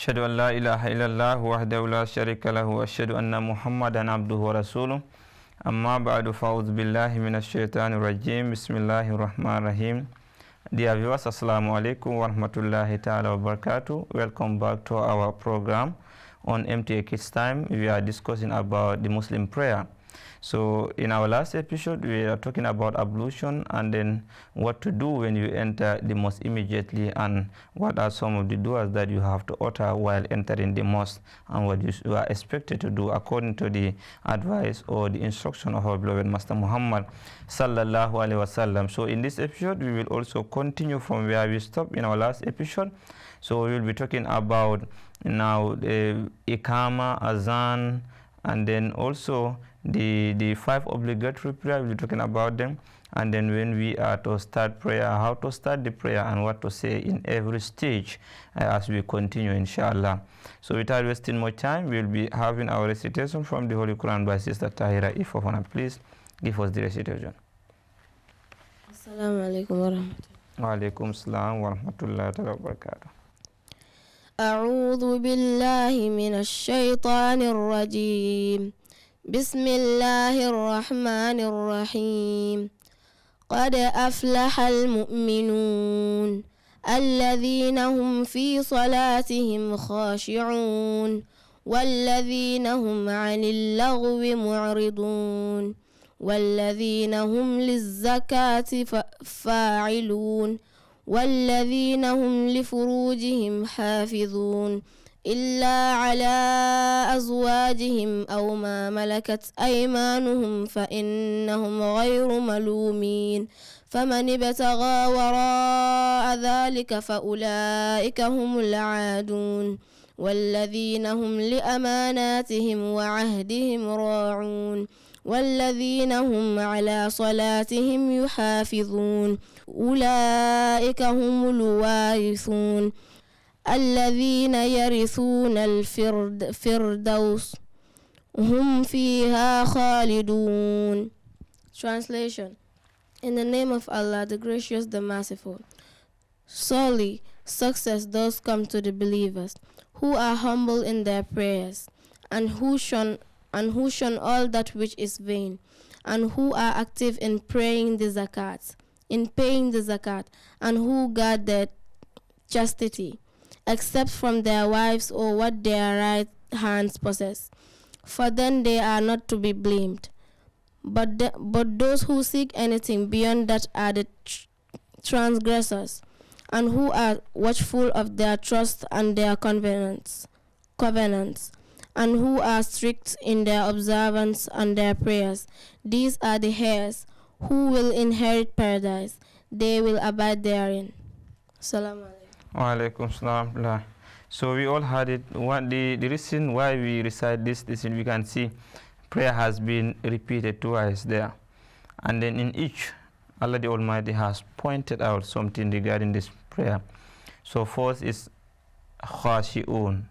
أشهد أن لا إله إلا الله وحده لا شريك له وأشهد أن محمدا عبده ورسوله أما بعد فأعوذ بالله من الشيطان الرجيم بسم الله الرحمن الرحيم. Dear viewers, Assalamu alaikum wa rahmatullahi ta'ala wa barakatuh. Welcome back to our program on MTA Kids Time. We are discussing about the Muslim prayer. So in our last episode, we are talking about ablution and then what to do when you enter the mosque immediately and what are some of the du'as that you have to utter while entering the mosque and what you are expected to do according to the advice or the instruction of our beloved Master Muhammad sallallahu alaihi wasallam. So in this episode, we will also continue from where we stopped in our last episode. So we will be talking about now the Iqama, Azan, and then also the 5 obligatory prayer. We'll be talking about them, and then when we are to start prayer, how to start the prayer and what to say in every stage as we continue, inshallah. So without wasting more time, we'll be having our recitation from the Holy Quran by Sister Tahira Ifofana. Please give us the recitation. Assalamu alaikum wa rahmatullahi. Wa alaikum assalam wa rahmatullahi wa barakatuh. أعوذ بالله من الشيطان الرجيم. بسم الله الرحمن الرحيم. قد أفلح المؤمنون الذين هم في صلاتهم خاشعون والذين هم عن اللغو معرضون والذين هم للزكاة فاعلون والذين هم لفروجهم حافظون إلا على أزواجهم أو ما ملكت أيمانهم فإنهم غير ملومين فمن ابتغى وراء ذلك فأولئك هم العادون والذين هم لأماناتهم وعهدهم راعون والذين هم على صلاتهم يحافظون أولئك هم الوارثون الذين يرثون الفردوس هم فيها خالدون. Translation. In the name of Allah, the gracious, the merciful. Surely success does come to the believers who are humble in their prayers and who shun all that which is vain, and who are active in paying the zakat, and who guard their chastity, except from their wives or what their right hands possess. For then they are not to be blamed. But those who seek anything beyond that are the transgressors, and who are watchful of their trust and their covenants, and who are strict in their observance and their prayers. These are the heirs who will inherit paradise. They will abide therein. Assalamu alaikum. Wa alaikum assalam. So we all had it. The reason why we recite this, we can see prayer has been repeated twice there. And then in each, Allah the Almighty has pointed out something regarding this prayer. So first is khashi'un,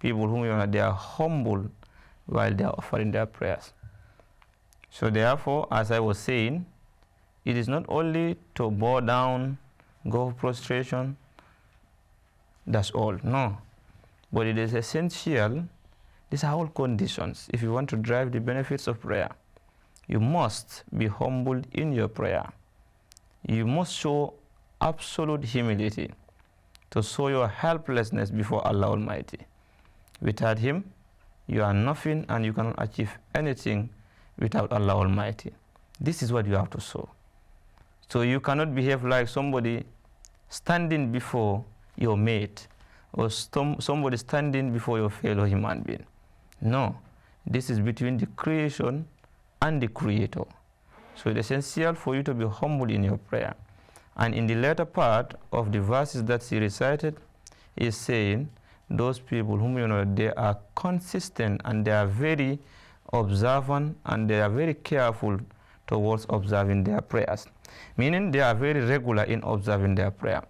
people whom they are humble while they are offering their prayers. So therefore, as I was saying, it is not only to bow down, go for prostration, that's all. No. But it is essential. These are all conditions. If you want to drive the benefits of prayer, you must be humbled in your prayer. You must show absolute humility to show your helplessness before Allah Almighty. Without Him, you are nothing and you cannot achieve anything without Allah Almighty. This is what you have to show. So you cannot behave like somebody standing before your mate or somebody standing before your fellow human being. No, this is between the creation and the Creator. So it's essential for you to be humble in your prayer. And in the latter part of the verses that he recited, is saying those people whom they are consistent and they are very observant and they are very careful towards observing their prayers. Meaning they are very regular in observing their prayer.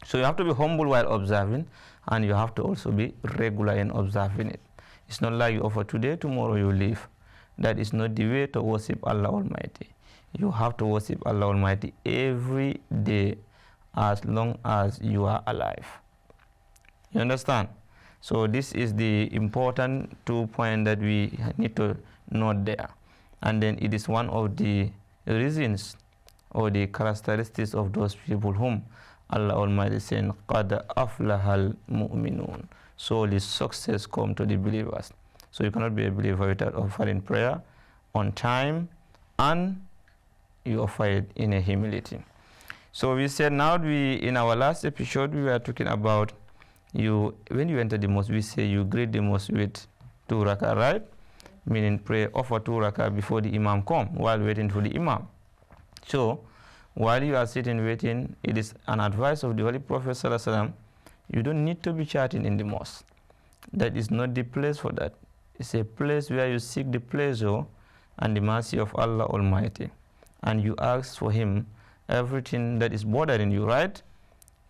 So you have to be humble while observing, and you have to also be regular in observing it. It's not like you offer today, tomorrow you leave. That is not the way to worship Allah Almighty. You have to worship Allah Almighty every day as long as you are alive. You understand? So this is the important 2 points that we need to note there. And then it is one of the reasons or the characteristics of those people whom Allah Almighty saying, قَدْ أَفْلَحَ الْمُؤْمِنُونَ. Solely success come to the believers. So you cannot be a believer without offering prayer on time, and you offer it in a humility. So we said now in our last episode we were talking about when you enter the mosque, we say you greet the mosque with 2 rakah, right? Meaning pray, offer 2 rakah before the imam come while waiting for the imam. So while you are sitting waiting, it is an advice of the Holy Prophet ﷺ, you don't need to be chatting in the mosque. That is not the place for that. It's a place where you seek the pleasure and the mercy of Allah Almighty, and you ask for Him everything that is bothering you, right?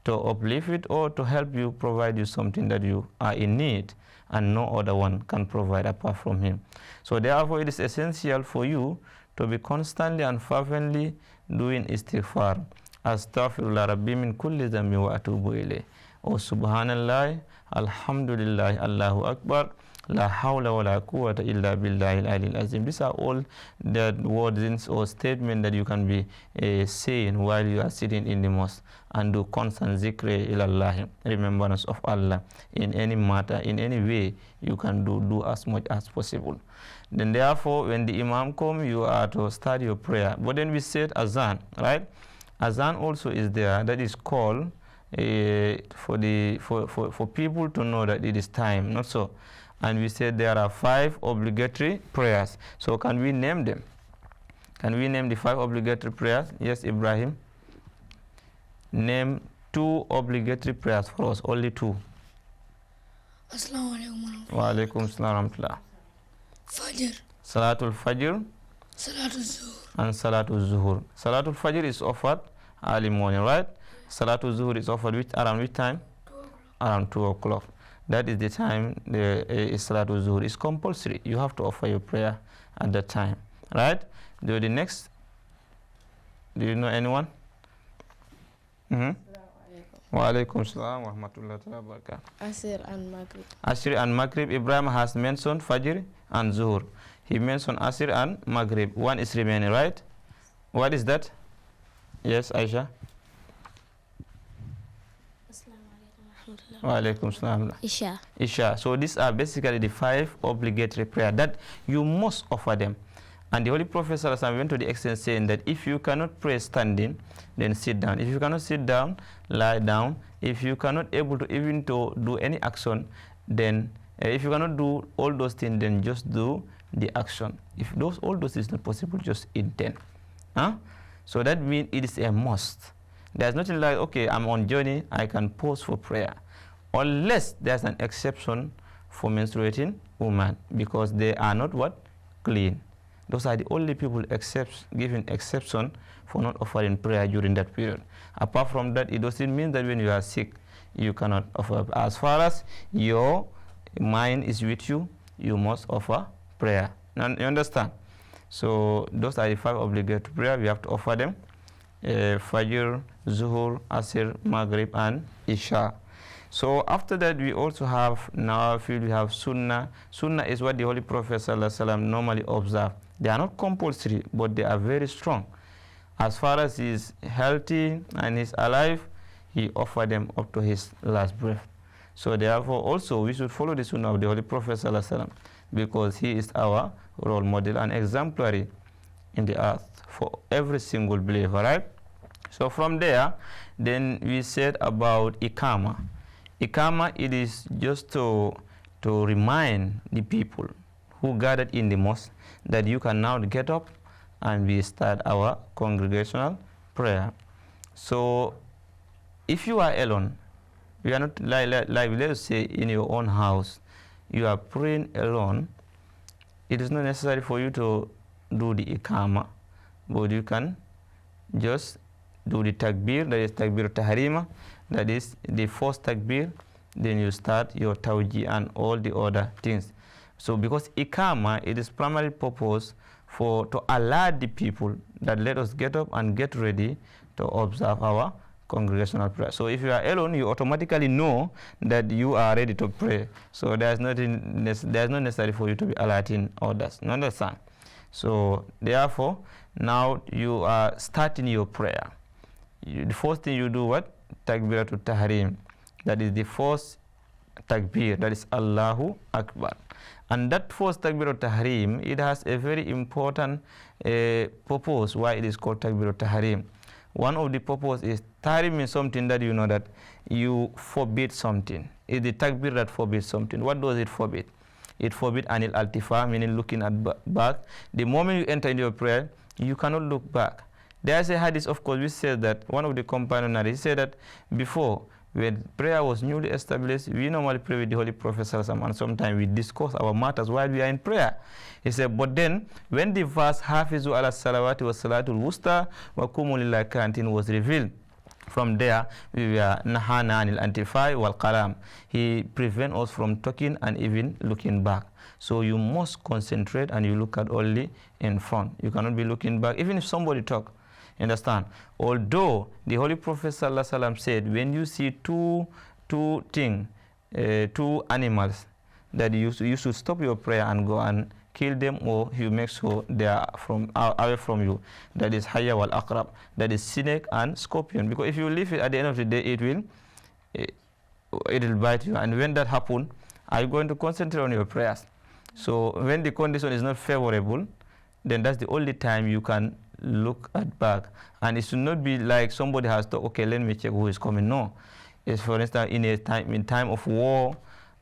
To uplift it or to help you, provide you something that you are in need and no other one can provide apart from Him. So therefore it is essential for you to be constantly and fervently doing istighfar. Astaghfirullah Rabbi min kulli dhanbi wa atubu ilayh. O subhanallah, alhamdulillah, Allahu Akbar, la hawla wa la quwwata illa billahi al-aliyyil azim. These are all the words or statements that you can be saying while you are sitting in the mosque, and do constant zikr ilallah, remembrance of Allah in any matter, in any way you can do as much as possible. Then therefore when the imam comes, you are to start your prayer. But then we said azan, right? Azan also is there, that is called for people to know that it is time, not so. And we said there are 5 obligatory prayers. So can we name them? Can we name the 5 obligatory prayers? Yes, Ibrahim. Name 2 obligatory prayers for us, only 2. Assalamu alaikum. Wa alaikum salam. Fajr. Salatul Fajr. Salatul Zuhr. And Salatul Zuhur. Salatul Fajr is offered early morning, right? Salatul Zuhur is offered around which time? 2 o'clock. Around 2 o'clock. That is the time the Salatul Zuhur is compulsory. You have to offer your prayer at that time, right? Do you know anyone? Wa alaikum salam wa rahmatullahi wa barakatuh. Asr and Maghrib. Asr and Maghrib. Ibrahim has mentioned Fajr and Zuhur. He mentioned Asr and Maghrib. One is remaining, right? What is that? Yes, Aisha. Wa alaikum salam. Isha. Isha. So these are basically the 5 obligatory prayer that you must offer them. And the Holy Prophet ﷺ went to the extent saying that if you cannot pray standing, then sit down. If you cannot sit down, lie down. If you cannot able to even to do any action, then if you cannot do all those things, then just do the action. If all those is not possible, just intend. So that means it is a must. There's nothing like, okay, I'm on journey, I can pause for prayer. Unless there's an exception for menstruating women, because they are not what? Clean. Those are the only people given exception for not offering prayer during that period. Apart from that, it doesn't mean that when you are sick, you cannot offer. As far as your mind is with you, you must offer prayer. Now, you understand? So those are the 5 obligatory prayer. We have to offer them. Fajr, Zuhur, Asr, Maghrib, and Isha. So after that, we also have Nawafil, we have Sunnah. Sunnah is what the Holy Prophet ﷺ normally observe. They are not compulsory, but they are very strong. As far as he is healthy and is alive, he offered them up to his last breath. So therefore also we should follow the Sunnah of the Holy Prophet ﷺ, because he is our role model and exemplary in the earth for every single believer, right? So from there, then we said about Iqama. Iqama, it is just to remind the people who gathered in the mosque that you can now get up and we start our congregational prayer. So if you are alone, you are not like let's say in your own house, you are praying alone, it is not necessary for you to do the Iqama, but you can just do the takbir, that is takbir tahrima, that is the first takbir, then you start your tawji and all the other things. So because Iqama, it is primary purpose to alert the people that let us get up and get ready to observe our congregational prayer. So if you are alone, you automatically know that you are ready to pray. So there's no necessary for you to be alerting others. You understand? So therefore, now you are starting your prayer. The first thing you do what? Takbiratul Tahrim. That is the first takbir. That is Allahu Akbar. And that first takbiratul Tahrim, it has a very important purpose why it is called takbiratul Tahrim. One of the purpose is tahrim means something that you know that you forbid something. It's the takbir that forbids something. What does it forbid? It forbids anil altifa, meaning looking at back. The moment you enter into your prayer, you cannot look back. There's a hadith, of course, which says that one of the companions, he said that before, when prayer was newly established, we normally pray with the Holy Prophet and sometimes we discuss our matters while we are in prayer. He said, but then when the verse Hafizu ala salawati wa salatul wusta wa kumu lillahi qanitin was revealed, from there we were nahana anil antifai wal qalam. He prevent us from talking and even looking back. So you must concentrate and you look at only in front. You cannot be looking back, even if somebody talk. Understand? Although the Holy Prophet ﷺ said, when you see two animals, that you should stop your prayer and go and kill them, or you make sure they are away from you. That is hayya wal aqrab. That is snake and scorpion. Because if you leave it, at the end of the day, it will bite you. And when that happens, are you going to concentrate on your prayers? So when the condition is not favorable, then that's the only time you can look at back. And it should not be like somebody has to, okay, let me check who is coming. No. It's, for instance, in time of war,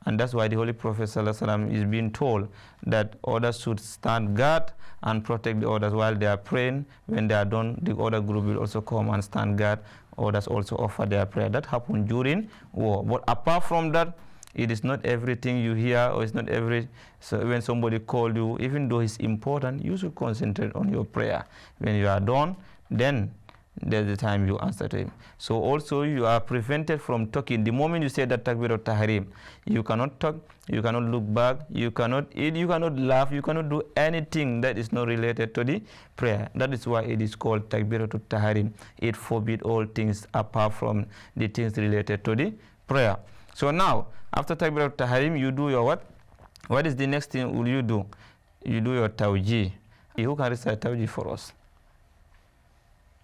and that's why the Holy Prophet ﷺ is being told that others should stand guard and protect the others while they are praying. When they are done, the other group will also come and stand guard. Others also offer their prayer. That happened during war. But apart from that, it is not everything you hear, or it's not every. So when somebody calls you, even though it's important, you should concentrate on your prayer. When you are done, then there's the time you answer to him. So also you are prevented from talking. The moment you say that takbiratul tahrim, you cannot talk, you cannot look back, you cannot eat, you cannot laugh, you cannot do anything that is not related to the prayer. That is why it is called takbiratul tahrim. It forbids all things apart from the things related to the prayer. So now, after takbiratul tahrim, you do your what? What is the next thing will you do? You do your tawjih. Who can recite tawjih for us?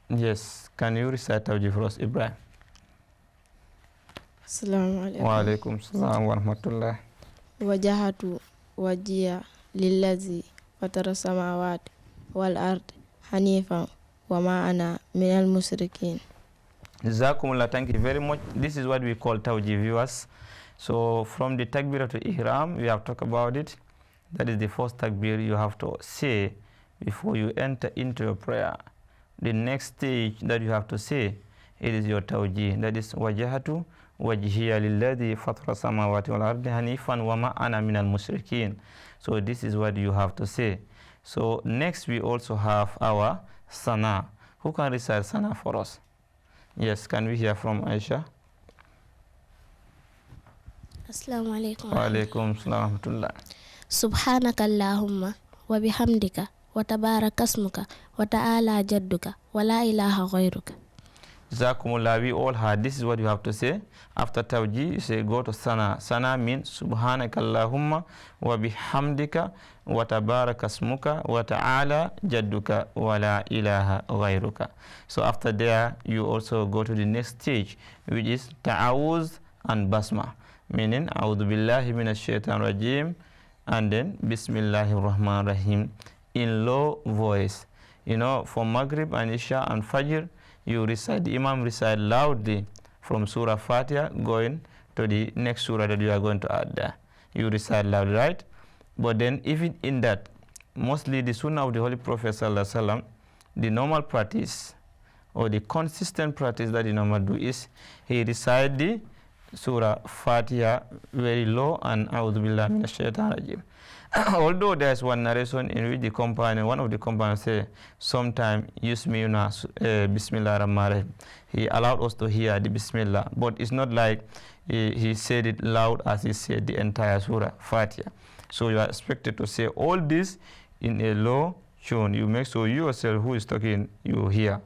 Yes, can you recite tawjih for us, Ibrahim? Assalamu alaikum. Wa alaikum salam wa rahmatullah. Wajahatu wajia lillazi fatara samawati wal ard hanifan wa ma ana minal musrikin. Jazakumullah, thank you very much. This is what we call tawjih, viewers. So from the takbir to ihram, we have talked about it. That is the first takbir you have to say before you enter into your prayer. The next stage that you have to say, it is your tawjih. That is wajahatu wajhiya lilladhi fatara samawati wal ardi hanifan wa ma ana minal mushrikin. So this is what you have to say. So next we also have our sana. Who can recite sana for us? Yes, can we hear from Aisha? Assalamu alaikum. Wa alaikum salam wa rahmatullah. Subhanaka Allahumma wa bihamdika wa tabaraka asmuka wa ta'ala jadduka wa la ilaha ghayruka. Jazakumullah, we all heard. This is what you have to say. After tawjih, you say go to sana. Sana means Subhanaka Allahumma wa bihamdika wa tabaraka asmuka wa ta'ala jadduka wa la ilaha ghayruka. So after there, you also go to the next stage, which is ta'awuz and basma, meaning a'udhu billahi minash shaitan rajim, and then bismillahir rahmanir rahim in low voice. You know, for Maghrib and Isha and Fajr, you recite, the Imam recite loudly from Surah Fatiha going to the next Surah that you are going to add there. You recite loudly, right? But then even in that, mostly the Sunnah of the Holy Prophet Sallallahu Alaihi Wasallam, the normal practice or the consistent practice that the normal do is he recite the Surah Fatiha very low and A'udhu Billahi Minash Shaitan Rajim. Although there's one narration in which the companion, one of the companions say, sometime Yusmiuna Bismillah Rahman Rahim. He allowed us to hear the Bismillah, but it's not like he said it loud as he said the entire Surah Fatiha. So you are expected to say all this in a low tune. You make sure you yourself who is talking, you hear.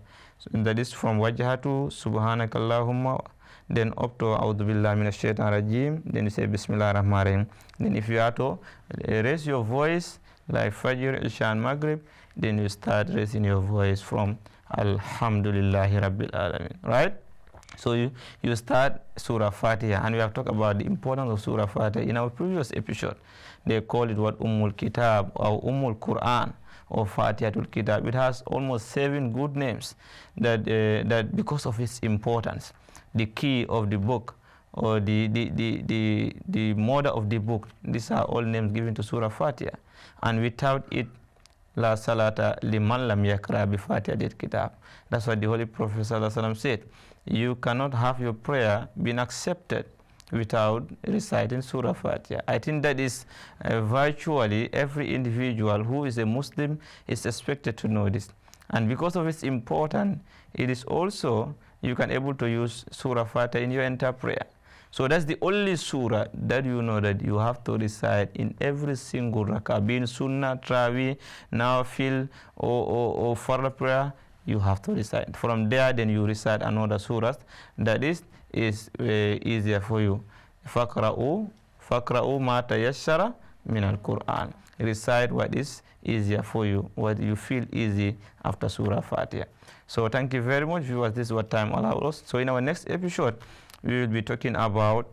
So that is from wajhatu subhanakallahumma, then up to a'udhu billahi minash shaitan rajim, then you say bismillah rahman rahim. Then if you have to raise your voice like Fajr, Isha and Maghrib, then you start raising your voice from Alhamdulillahi Rabbil Alamin, right? So you start Surah Fatiha, and we have talked about the importance of Surah Fatiha in our previous episode. They call it what Ummul Kitab or Ummul Quran or Fatihatul Kitab. It has almost 7 good names that because of its importance, the key of the book or the mother of the book. These are all names given to Surah Fatiha, and without it, La salata liman lam yakra bi Fatihatil Kitab. That's what the Holy Prophet ﷺ said. You cannot have your prayer being accepted without reciting Surah Fatiha. I think that is virtually every individual who is a Muslim is expected to know this. And because of its importance, it is also, you can able to use Surah Fatiha in your entire prayer. So that's the only surah that you know that you have to recite in every single rak'ah, being sunnah, trawi, nawafil, or farla prayer, you have to recite. From there, then you recite another surah that is easier for you. Faqra'u ma tayassara min al-Qur'an. Recite what is easier for you, what you feel easy after Surah Fatiha. So thank you very much, viewers. This is what time allows us. So in our next episode, we will be talking about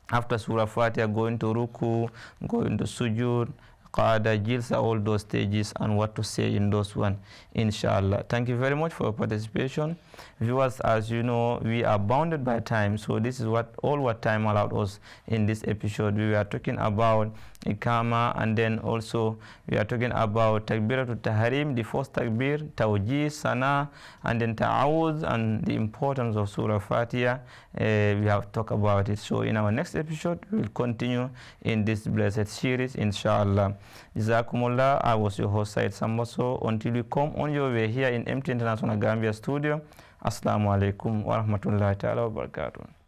after Surah Fatiha, going to Ruku, going to Sujud, Qada, Jilsa, all those stages, and what to say in those one, inshallah. Thank you very much for your participation. Viewers, as you know, we are bounded by time, so this is what time allowed us in this episode. We were talking about Ikama, and then also we are talking about Takbiratul Tahrim, the first Takbir, Tawjih, Sana, and then Ta'awuz, and the importance of Surah Fatiha. We have talked about it. So in our next episode, we will continue in this blessed series, inshallah. Jazakumullah. I was your host, Said Sambaso. Until we come on your way here in MTA International Gambia Studio, Assalamu alaikum wa rahmatullahi ta'ala wa barakatuh.